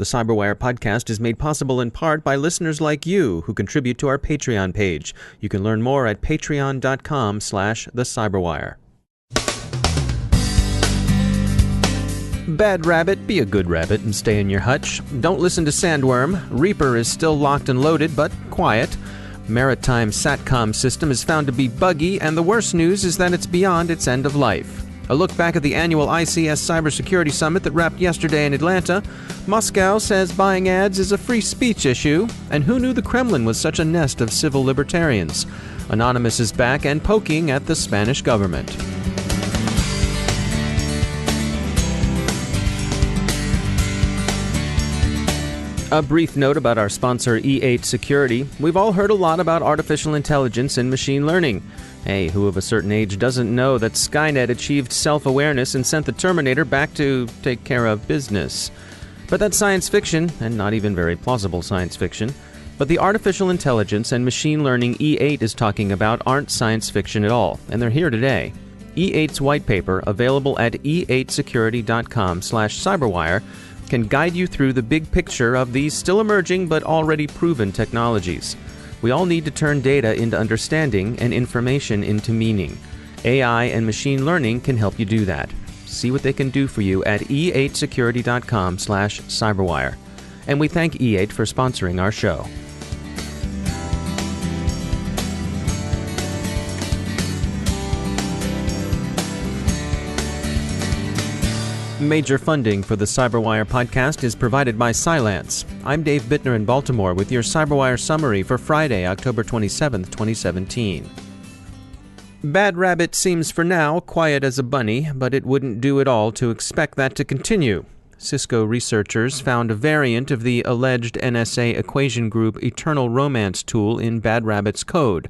The CyberWire podcast is made possible in part by listeners like you who contribute to our Patreon page. You can learn more at patreon.com/thecyberwire. BadRabbit, be a good rabbit and stay in your hutch. Don't listen to Sandworm. Reaper is still locked and loaded, but quiet. Maritime SATCOM system is found to be buggy, and the worst news is that it's beyond its end of life. A look back at the annual ICS cybersecurity summit that wrapped yesterday in Atlanta. Moscow says buying ads is a free speech issue, and who knew the Kremlin was such a nest of civil libertarians? Anonymous is back and poking at the Spanish government. A brief note about our sponsor E8 Security. We've all heard a lot about artificial intelligence and machine learning. Hey, who of a certain age doesn't know that Skynet achieved self-awareness and sent the Terminator back to take care of business? But that's science fiction, and not even very plausible science fiction. But the artificial intelligence and machine learning E8 is talking about aren't science fiction at all, and they're here today. E8's white paper, available at e8security.com/cyberwire, can guide you through the big picture of these still emerging but already proven technologies. We all need to turn data into understanding and information into meaning. AI and machine learning can help you do that. See what they can do for you at e8security.com/cyberwire. And we thank E8 for sponsoring our show. Major funding for the CyberWire podcast is provided by Cylance. I'm Dave Bittner in Baltimore with your CyberWire summary for Friday, October 27, 2017. BadRabbit seems for now quiet as a bunny, but it wouldn't do at all to expect that to continue. Cisco researchers found a variant of the alleged NSA equation group Eternal Romance tool in BadRabbit's code.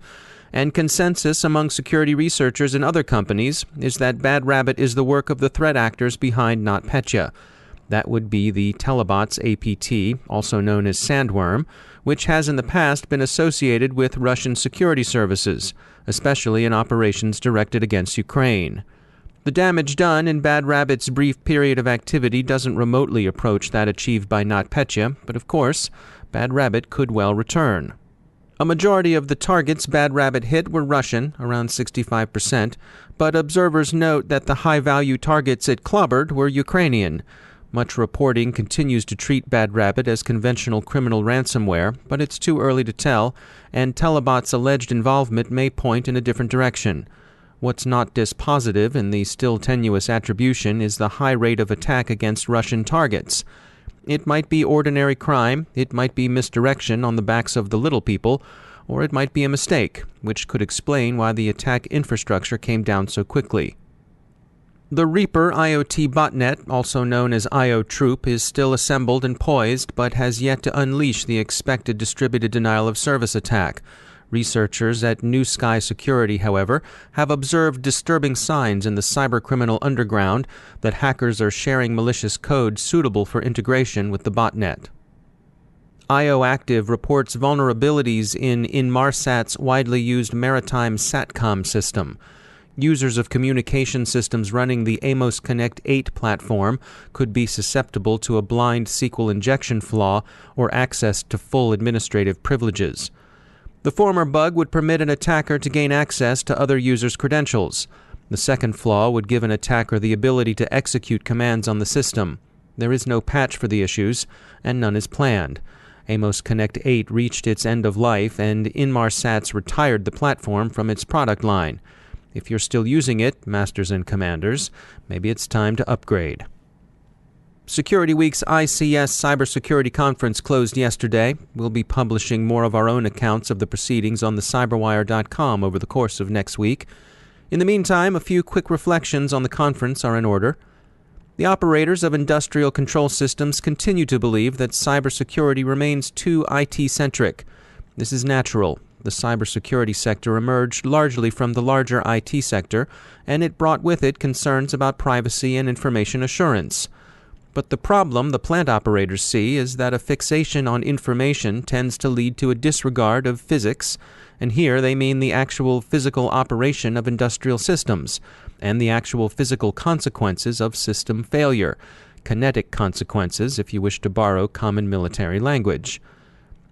And consensus among security researchers and other companies is that BadRabbit is the work of the threat actors behind NotPetya. That would be the Telebots APT, also known as Sandworm, which has in the past been associated with Russian security services, especially in operations directed against Ukraine. The damage done in BadRabbit's brief period of activity doesn't remotely approach that achieved by NotPetya, but of course, BadRabbit could well return. A majority of the targets BadRabbit hit were Russian, around 65%, but observers note that the high-value targets it clobbered were Ukrainian. Much reporting continues to treat BadRabbit as conventional criminal ransomware, but it's too early to tell, and Telebot's alleged involvement may point in a different direction. What's not dispositive in the still tenuous attribution is the high rate of attack against Russian targets. It might be ordinary crime, it might be misdirection on the backs of the little people, or it might be a mistake, which could explain why the attack infrastructure came down so quickly. The Reaper IoT botnet, also known as IO-Troop, is still assembled and poised, but has yet to unleash the expected distributed denial of service attack. Researchers at New Sky Security, however, have observed disturbing signs in the cybercriminal underground that hackers are sharing malicious code suitable for integration with the botnet. IOActive reports vulnerabilities in Inmarsat's widely used maritime SATCOM system. Users of communication systems running the Amos Connect 8 platform could be susceptible to a blind SQL injection flaw or access to full administrative privileges. The former bug would permit an attacker to gain access to other users' credentials. The second flaw would give an attacker the ability to execute commands on the system. There is no patch for the issues, and none is planned. Amos Connect 8 reached its end of life, and Inmarsat's retired the platform from its product line. If you're still using it, Masters and Commanders, maybe it's time to upgrade. Security Week's ICS Cybersecurity Conference closed yesterday. We'll be publishing more of our own accounts of the proceedings on thecyberwire.com over the course of next week. In the meantime, a few quick reflections on the conference are in order. The operators of industrial control systems continue to believe that cybersecurity remains too IT-centric. This is natural. The cybersecurity sector emerged largely from the larger IT sector, and it brought with it concerns about privacy and information assurance. But the problem the plant operators see is that a fixation on information tends to lead to a disregard of physics, and here they mean the actual physical operation of industrial systems, and the actual physical consequences of system failure. kinetic consequences, if you wish to borrow common military language.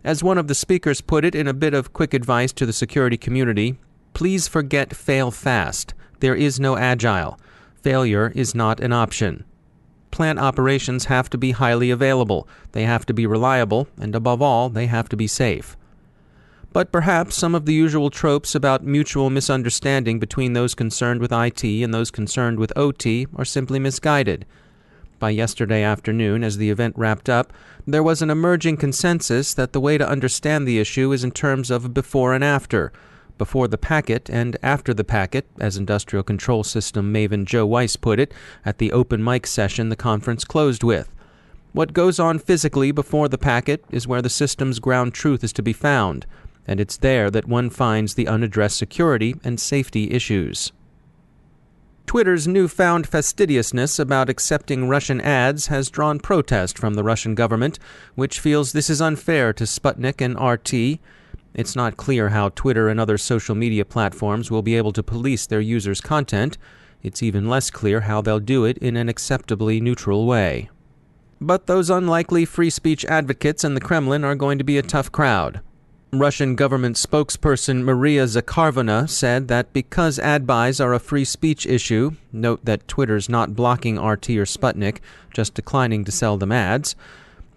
As one of the speakers put it in a bit of quick advice to the security community, please forget fail fast. There is no agile. Failure is not an option. Plant operations have to be highly available, they have to be reliable, and above all, they have to be safe. But perhaps some of the usual tropes about mutual misunderstanding between those concerned with IT and those concerned with OT are simply misguided. By yesterday afternoon, as the event wrapped up, there was an emerging consensus that the way to understand the issue is in terms of before and after. Before the packet and after the packet, as Industrial Control System maven Joe Weiss put it at the open mic session the conference closed with. What goes on physically before the packet is where the system's ground truth is to be found, and it's there that one finds the unaddressed security and safety issues. Twitter's newfound fastidiousness about accepting Russian ads has drawn protest from the Russian government, which feels this is unfair to Sputnik and RT. It's not clear how Twitter and other social media platforms will be able to police their users' content. It's even less clear how they'll do it in an acceptably neutral way. But those unlikely free speech advocates in the Kremlin are going to be a tough crowd. Russian government spokesperson Maria Zakharova said that because ad buys are a free speech issue, note that Twitter's not blocking RT or Sputnik, just declining to sell them ads,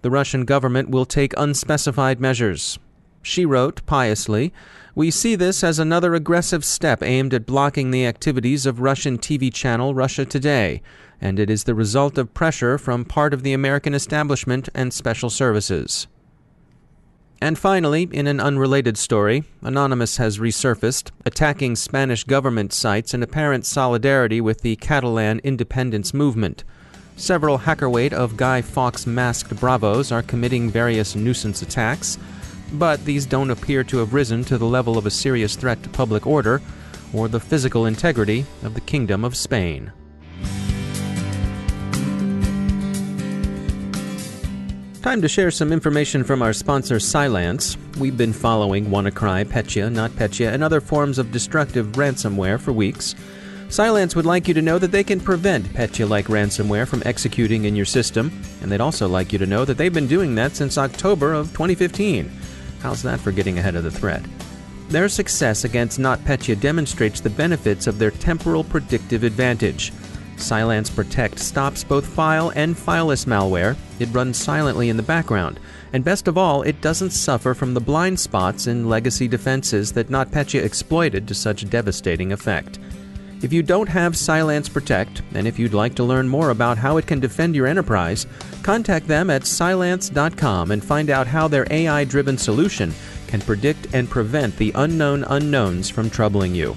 the Russian government will take unspecified measures. She wrote, piously, "We see this as another aggressive step aimed at blocking the activities of Russian TV channel Russia Today, and it is the result of pressure from part of the American establishment and special services." And finally, in an unrelated story, Anonymous has resurfaced, attacking Spanish government sites in apparent solidarity with the Catalan independence movement. Several hackerweight of Guy Fawkes masked bravos are committing various nuisance attacks, but these don't appear to have risen to the level of a serious threat to public order or the physical integrity of the Kingdom of Spain. Time to share some information from our sponsor, Cylance. We've been following WannaCry, Petya, NotPetya, and other forms of destructive ransomware for weeks. Cylance would like you to know that they can prevent Petya-like ransomware from executing in your system, and they'd also like you to know that they've been doing that since October of 2015. How's that for getting ahead of the threat? Their success against NotPetya demonstrates the benefits of their temporal predictive advantage. Cylance Protect stops both file and fileless malware. It runs silently in the background. And best of all, it doesn't suffer from the blind spots in legacy defenses that NotPetya exploited to such devastating effect. If you don't have Cylance Protect, and if you'd like to learn more about how it can defend your enterprise, contact them at cylance.com and find out how their AI-driven solution can predict and prevent the unknown unknowns from troubling you.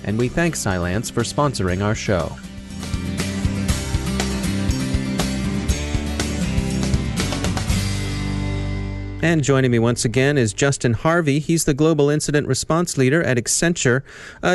And we thank Cylance for sponsoring our show. And joining me once again is Justin Harvey. He's the Global Incident Response Leader at Accenture.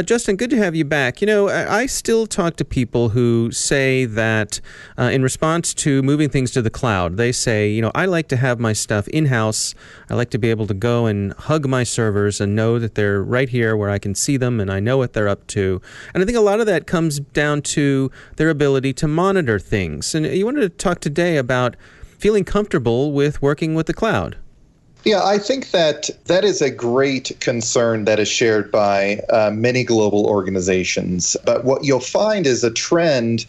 Justin, good to have you back. You know, I still talk to people who say that in response to moving things to the cloud, they say, you know, I like to have my stuff in-house. I like to be able to go and hug my servers and know that they're right here where I can see them and I know what they're up to. And I think a lot of that comes down to their ability to monitor things. And you wanted to talk today about feeling comfortable with working with the cloud. Yeah, I think that is a great concern that is shared by many global organizations. But what you'll find is a trend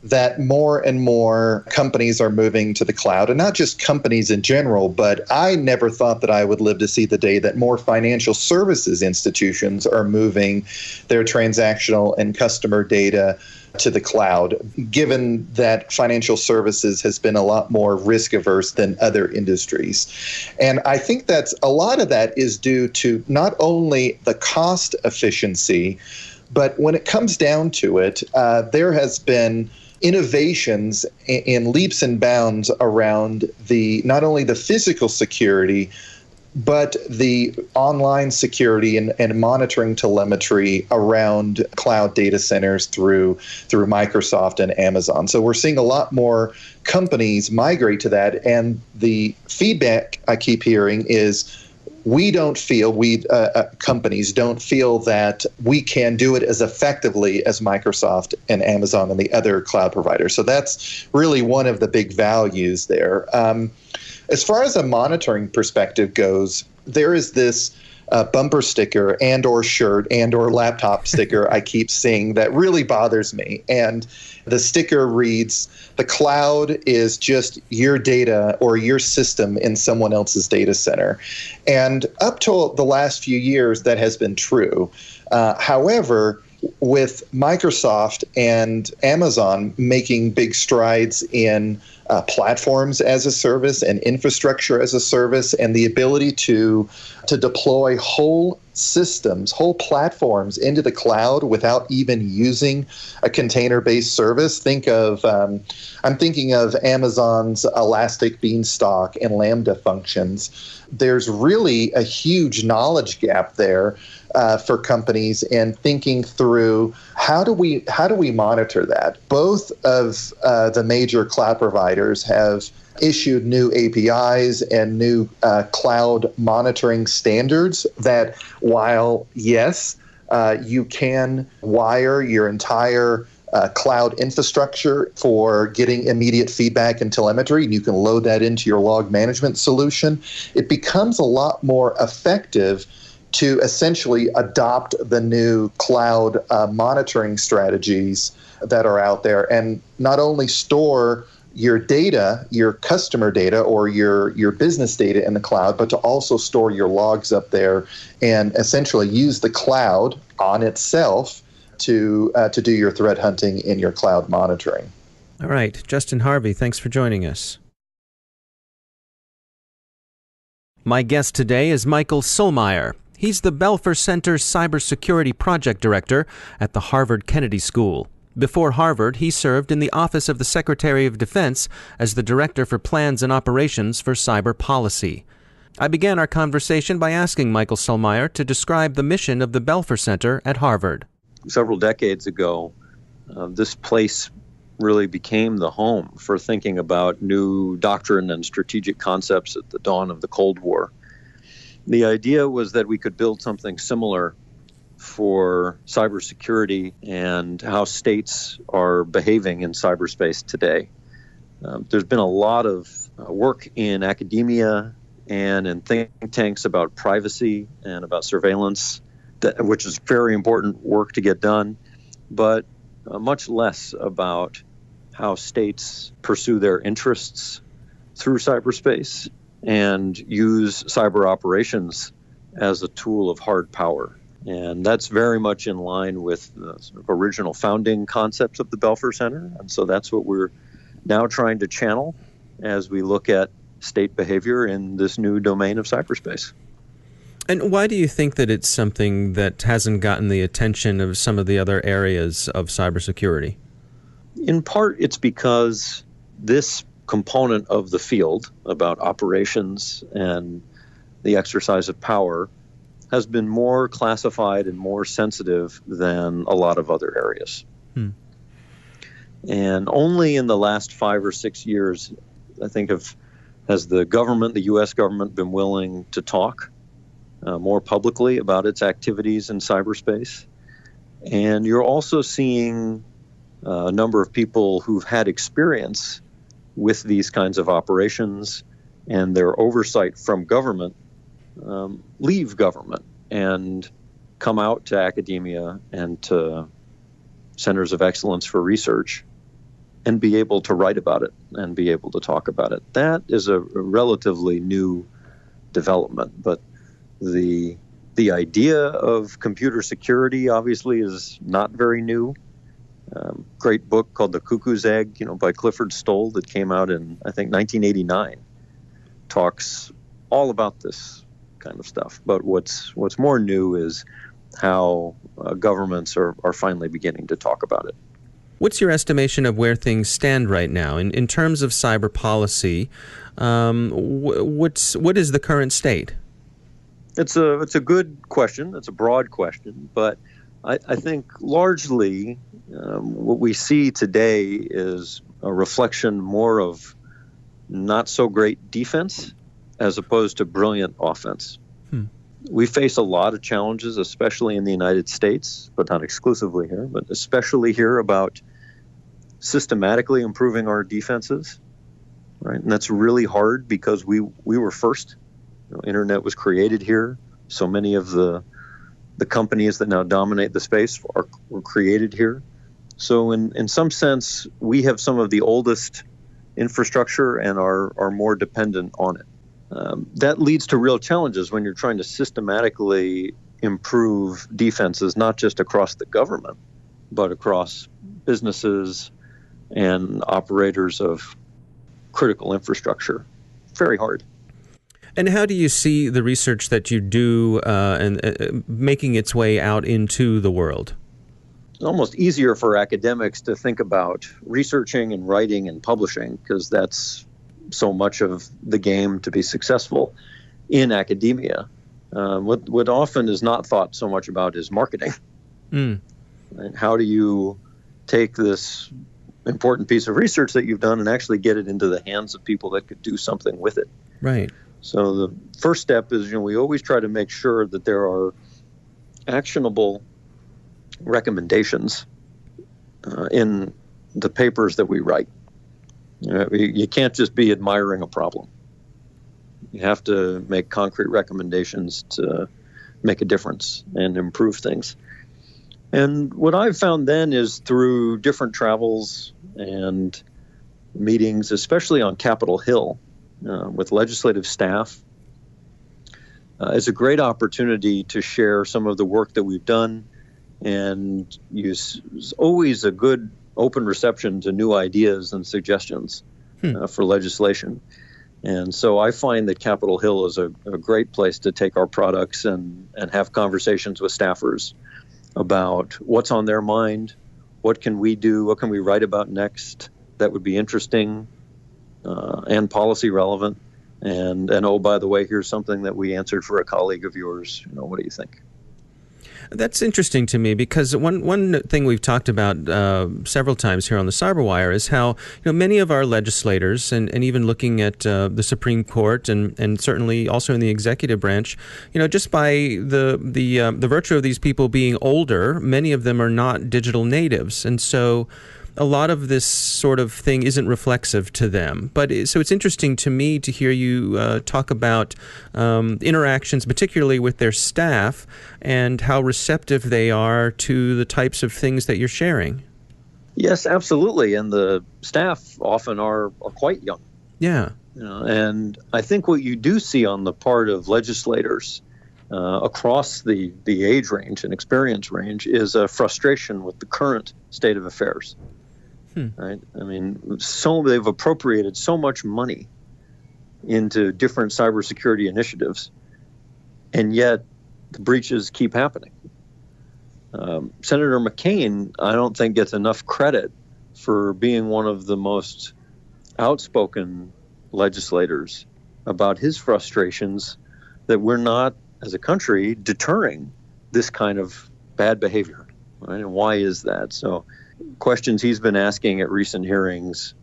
that more and more companies are moving to the cloud, and not just companies in general, but I never thought that I would live to see the day that more financial services institutions are moving their transactional and customer data to the cloud, given that financial services has been a lot more risk averse than other industries. And I think that a lot of that is due to not only the cost efficiency, but when it comes down to it, there has been innovations in leaps and bounds around not only the physical security, but the online security and monitoring telemetry around cloud data centers through Microsoft and Amazon. So we're seeing a lot more companies migrate to that, and the feedback I keep hearing is we don't feel, companies don't feel that we can do it as effectively as Microsoft and Amazon and the other cloud providers. So that's really one of the big values there. As far as a monitoring perspective goes, there is this bumper sticker and or shirt and or laptop sticker I keep seeing that really bothers me. And the sticker reads, the cloud is just your data or your system in someone else's data center. And up till the last few years, that has been true. However, with Microsoft and Amazon making big strides in platforms as a service and infrastructure as a service, and the ability to deploy whole systems, whole platforms into the cloud without even using a container-based service. I'm thinking of Amazon's Elastic Beanstalk and Lambda functions. There's really a huge knowledge gap there for companies, and thinking through how do we monitor that. Both of the major cloud providers have issued new APIs and new cloud monitoring standards that, while yes, you can wire your entire cloud infrastructure for getting immediate feedback and telemetry, and you can load that into your log management solution, it becomes a lot more effective to essentially adopt the new cloud monitoring strategies that are out there, and not only store your data, your customer data or your business data in the cloud, but to also store your logs up there and essentially use the cloud on itself to do your threat hunting in your cloud monitoring. All right. Justin Harvey, thanks for joining us. My guest today is Michael Solmeyer. He's the Belfer Center's Cybersecurity Project Director at the Harvard Kennedy School. Before Harvard, he served in the Office of the Secretary of Defense as the Director for Plans and Operations for Cyber Policy. I began our conversation by asking Michael Solmeyer to describe the mission of the Belfer Center at Harvard. Several decades ago, this place really became the home for thinking about new doctrine and strategic concepts at the dawn of the Cold War. The idea was that we could build something similar for cybersecurity and how states are behaving in cyberspace today. There's been a lot of work in academia and in think tanks about privacy and about surveillance, which is very important work to get done, but much less about how states pursue their interests through cyberspace and use cyber operations as a tool of hard power. And that's very much in line with the sort of original founding concepts of the Belfer Center. And so that's what we're now trying to channel as we look at state behavior in this new domain of cyberspace. And why do you think that it's something that hasn't gotten the attention of some of the other areas of cybersecurity? In part, it's because this component of the field about operations and the exercise of power has been more classified and more sensitive than a lot of other areas. And only in the last 5 or 6 years, I think, has the government, the U.S. government, been willing to talk more publicly about its activities in cyberspace. And you're also seeing a number of people who've had experience with these kinds of operations and their oversight from government leave government and come out to academia and to centers of excellence for research and be able to write about it and be able to talk about it. That is a relatively new development, but the idea of computer security obviously is not very new. Great book called The Cuckoo's Egg, by Clifford Stoll that came out in, I think, 1989, talks all about this kind of stuff. But what's more new is how governments are finally beginning to talk about it. What's your estimation of where things stand right now in terms of cyber policy? What is the current state? It's a good question. It's a broad question, but I think largely what we see today is a reflection more of not so great defense as opposed to brilliant offense. We face a lot of challenges, especially in the United States, but not exclusively here, but especially here, about systematically improving our defenses, right? And that's really hard because we were first. Internet was created here. So many of the companies that now dominate the space were created here. So in some sense, we have some of the oldest infrastructure and are more dependent on it. That leads to real challenges when you're trying to systematically improve defenses, not just across the government, but across businesses and operators of critical infrastructure. Very hard. And how do you see the research that you do and making its way out into the world? It's almost easier for academics to think about researching and writing and publishing, because that's so much of the game to be successful in academia. What often is not thought so much about is marketing. Right? How do you take this important piece of research that you've done and actually get it into the hands of people that could do something with it? Right. So the first step is, we always try to make sure that there are actionable recommendations in the papers that we write. You can't just be admiring a problem. You have to make concrete recommendations to make a difference and improve things. And what I've found then is, through different travels and meetings, especially on Capitol Hill, with legislative staff, it's a great opportunity to share some of the work that we've done, and use always a good open reception to new ideas and suggestions for legislation. And so I find that Capitol Hill is a great place to take our products and have conversations with staffers about what's on their mind, what can we do, what can we write about next that would be interesting and policy relevant. And oh, by the way, here's something that we answered for a colleague of yours. What do you think? That's interesting to me, because one thing we've talked about several times here on the Cyberwire is how many of our legislators, and even looking at the Supreme Court and certainly also in the executive branch, just by the virtue of these people being older, many of them are not digital natives, and so a lot of this sort of thing isn't reflexive to them. So it's interesting to me to hear you talk about interactions, particularly with their staff, and how receptive they are to the types of things that you're sharing. Yes, absolutely. And the staff often are quite young. Yeah. And I think what you do see on the part of legislators across the age range and experience range is a frustration with the current state of affairs. Right? I mean, they've appropriated so much money into different cybersecurity initiatives, and yet the breaches keep happening. Senator McCain, I don't think, gets enough credit for being one of the most outspoken legislators about his frustrations that we're not, as a country, deterring this kind of bad behavior. Right? And why is that? So questions he's been asking at recent hearings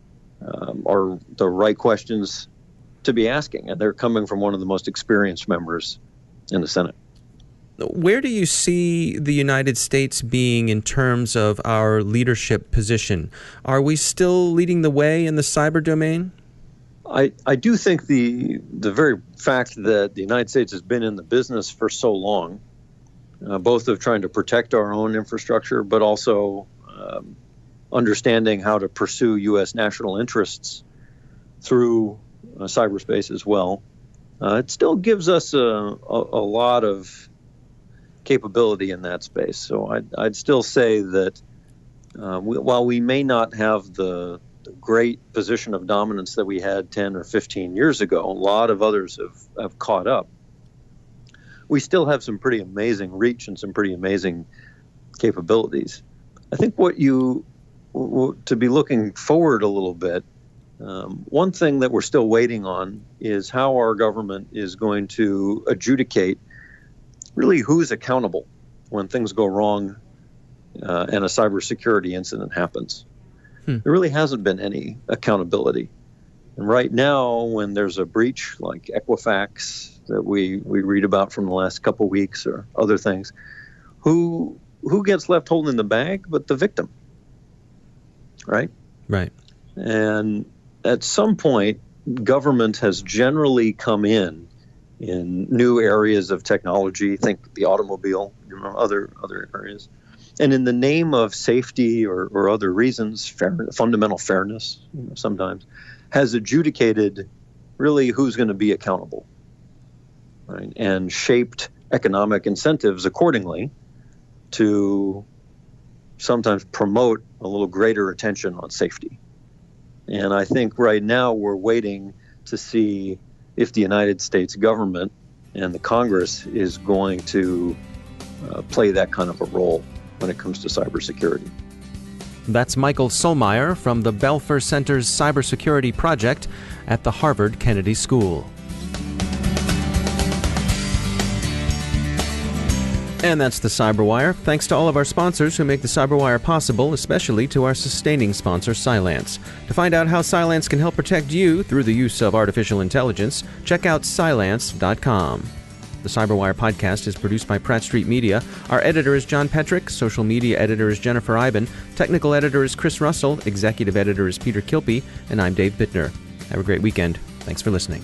are the right questions to be asking, and they're coming from one of the most experienced members in the Senate. Where do you see the United States being in terms of our leadership position? Are we still leading the way in the cyber domain? I do think the very fact that the United States has been in the business for so long, both of trying to protect our own infrastructure, but also understanding how to pursue U.S. national interests through cyberspace as well, it still gives us a lot of capability in that space. So I'd still say that while we may not have the great position of dominance that we had 10 or 15 years ago, a lot of others have caught up. We still have some pretty amazing reach and some pretty amazing capabilities. I think to be looking forward a little bit, one thing that we're still waiting on is how our government is going to adjudicate really who's accountable when things go wrong and a cybersecurity incident happens. There really hasn't been any accountability. And right now, when there's a breach like Equifax that we read about from the last couple weeks or other things, who gets left holding the bag but the victim, right? Right. And at some point, government has generally come in new areas of technology, think the automobile, other areas. And in the name of safety or other reasons, fundamental fairness, sometimes, has adjudicated really who's going to be accountable, right? And shaped economic incentives accordingly to sometimes promote a little greater attention on safety. And I think right now we're waiting to see if the United States government and the Congress is going to play that kind of a role when it comes to cybersecurity. That's Michael Solmeyer from the Belfer Center's Cybersecurity Project at the Harvard Kennedy School. And that's the Cyberwire. Thanks to all of our sponsors who make the Cyberwire possible, especially to our sustaining sponsor, Cylance. To find out how Cylance can help protect you through the use of artificial intelligence, check out Cylance.com. The Cyberwire podcast is produced by Pratt Street Media. Our editor is John Petrick. Social media editor is Jennifer Iben. Technical editor is Chris Russell. Executive editor is Peter Kilpie. And I'm Dave Bittner. Have a great weekend. Thanks for listening.